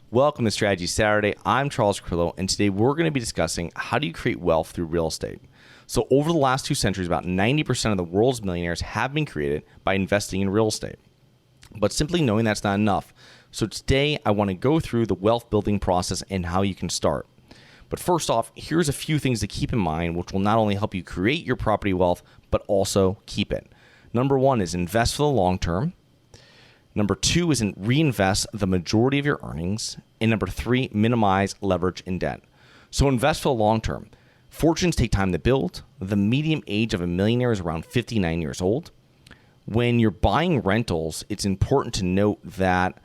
Welcome to Strategy Saturday. I'm Charles Carillo, and today we're going to be discussing how do you create wealth through real estate. So over the last 2 centuries, about 90% of the world's millionaires have been created by investing in real estate. But simply knowing that's not enough. So today I want to go through the wealth building process and how you can start. But first off, here's a few things to keep in mind which will not only help you create your property wealth, but also keep it. Number 1 is invest for the long term. Number 2 is reinvest the majority of your earnings. And number 3, minimize leverage and debt. So invest for the long term. Fortunes take time to build. The median age of a millionaire is around 59 years old. When you're buying rentals, it's important to note that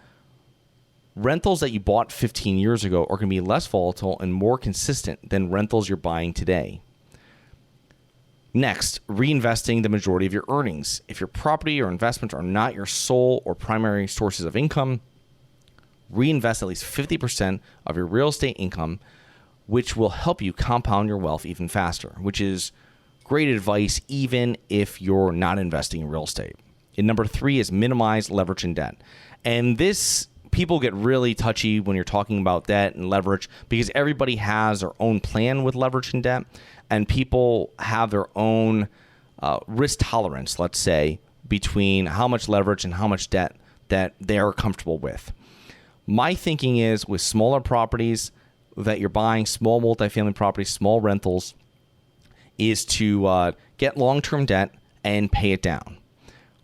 rentals that you bought 15 years ago are going to be less volatile and more consistent than rentals you're buying today. Next, reinvesting the majority of your earnings. If your property or investments are not your sole or primary sources of income, reinvest at least 50% of your real estate income, which will help you compound your wealth even faster, which is great advice even if you're not investing in real estate. And number 3 is minimize leverage and debt. And this, people get really touchy when you're talking about debt and leverage because everybody has their own plan with leverage and debt. And people have their own risk tolerance, let's say, between how much leverage and how much debt that they're comfortable with. My thinking is with smaller properties that you're buying, small multifamily properties, small rentals, is to get long-term debt and pay it down.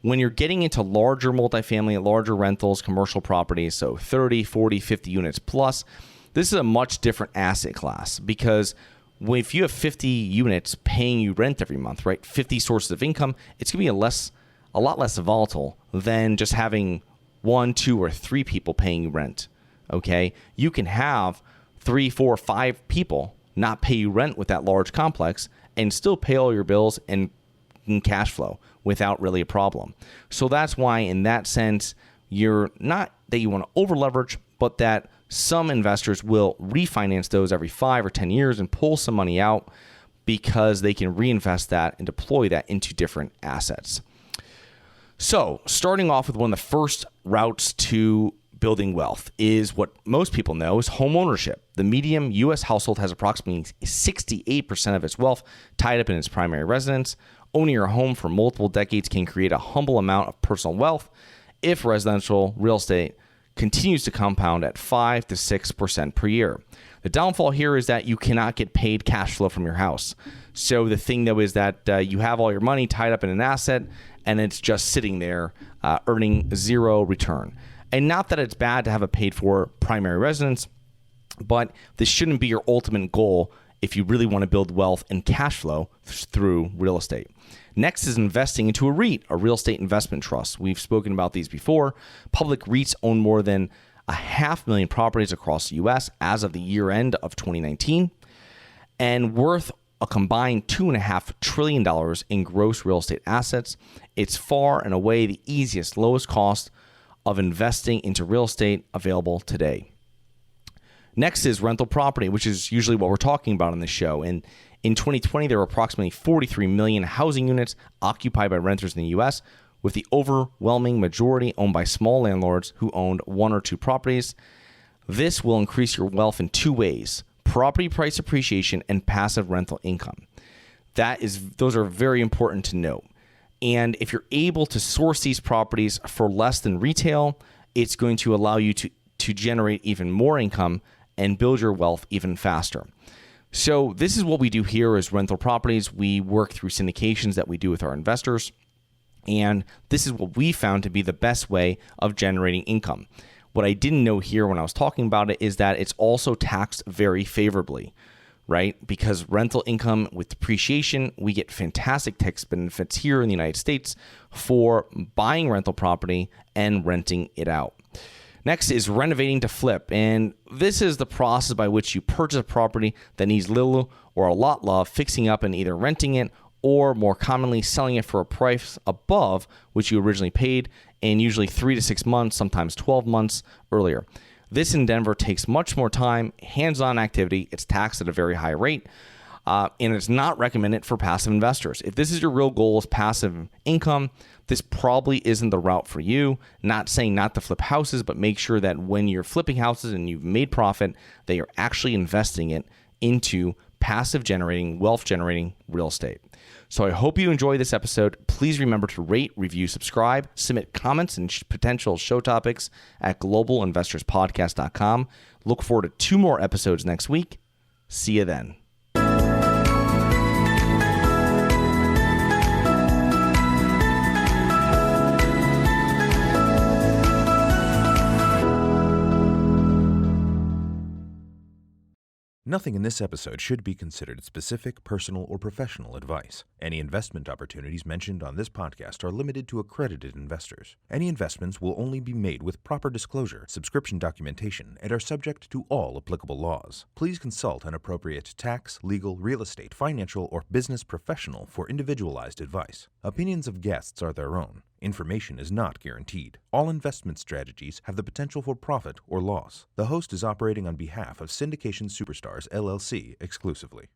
When you're getting into larger multifamily, larger rentals, commercial properties, so 30, 40, 50 units plus, this is a much different asset class because if you have 50 units paying you rent every month, right, 50 sources of income, it's going to be a lot less volatile than just having 1, 2, or 3 people paying you rent, okay? You can have 3, 4, 5 people not pay you rent with that large complex and still pay all your bills and cash flow without really a problem. So that's why in that sense, you're not that you want to over leverage, but that some investors will refinance those every 5 or 10 years and pull some money out because they can reinvest that and deploy that into different assets. So starting off with one of the first routes to building wealth is what most people know is home ownership. The median U.S. household has approximately 68% of its wealth tied up in its primary residence. Owning your home for multiple decades can create a humble amount of personal wealth if residential real estate continues to compound at 5 to 6% per year. The downfall here is that you cannot get paid cash flow from your house. So the thing though is that you have all your money tied up in an asset and it's just sitting there earning zero return. And not that it's bad to have a paid for primary residence, but this shouldn't be your ultimate goal if you really want to build wealth and cash flow through real estate. Next is investing into a REIT, a real estate investment trust. We've spoken about these before. Public REITs own more than 500,000 properties across the U.S. as of the year end of 2019 and worth a combined $2.5 trillion in gross real estate assets. It's far and away the easiest, lowest cost of investing into real estate available today. Next is rental property, which is usually what we're talking about on this show. And in 2020, there were approximately 43 million housing units occupied by renters in the U.S., with the overwhelming majority owned by small landlords who owned 1 or 2 properties. This will increase your wealth in 2 ways: property price appreciation and passive rental income. Those are very important to note. And if you're able to source these properties for less than retail, it's going to allow you to generate even more income and build your wealth even faster. So this is what we do here as rental properties. We work through syndications that we do with our investors. And this is what we found to be the best way of generating income. What I didn't know here when I was talking about it is that it's also taxed very favorably, right? Because rental income with depreciation, we get fantastic tax benefits here in the United States for buying rental property and renting it out. Next is renovating to flip. And this is the process by which you purchase a property that needs little or a lot love, fixing up and either renting it or more commonly selling it for a price above which you originally paid, and usually 3 to 6 months, sometimes 12 months earlier. This endeavor takes much more time, hands-on activity. It's taxed at a very high rate. and it's not recommended for passive investors. If this is your real goal is passive income, this probably isn't the route for you. Not saying not to flip houses, but make sure that when you're flipping houses and you've made profit, that you're actually investing it into passive generating, wealth generating real estate. So I hope you enjoy this episode. Please remember to rate, review, subscribe, submit comments and potential show topics at globalinvestorspodcast.com. Look forward to 2 more episodes next week. See you then. Nothing in this episode should be considered specific, personal, or professional advice. Any investment opportunities mentioned on this podcast are limited to accredited investors. Any investments will only be made with proper disclosure, subscription documentation, and are subject to all applicable laws. Please consult an appropriate tax, legal, real estate, financial, or business professional for individualized advice. Opinions of guests are their own. Information is not guaranteed. All investment strategies have the potential for profit or loss. The host is operating on behalf of Syndication Superstars, LLC exclusively.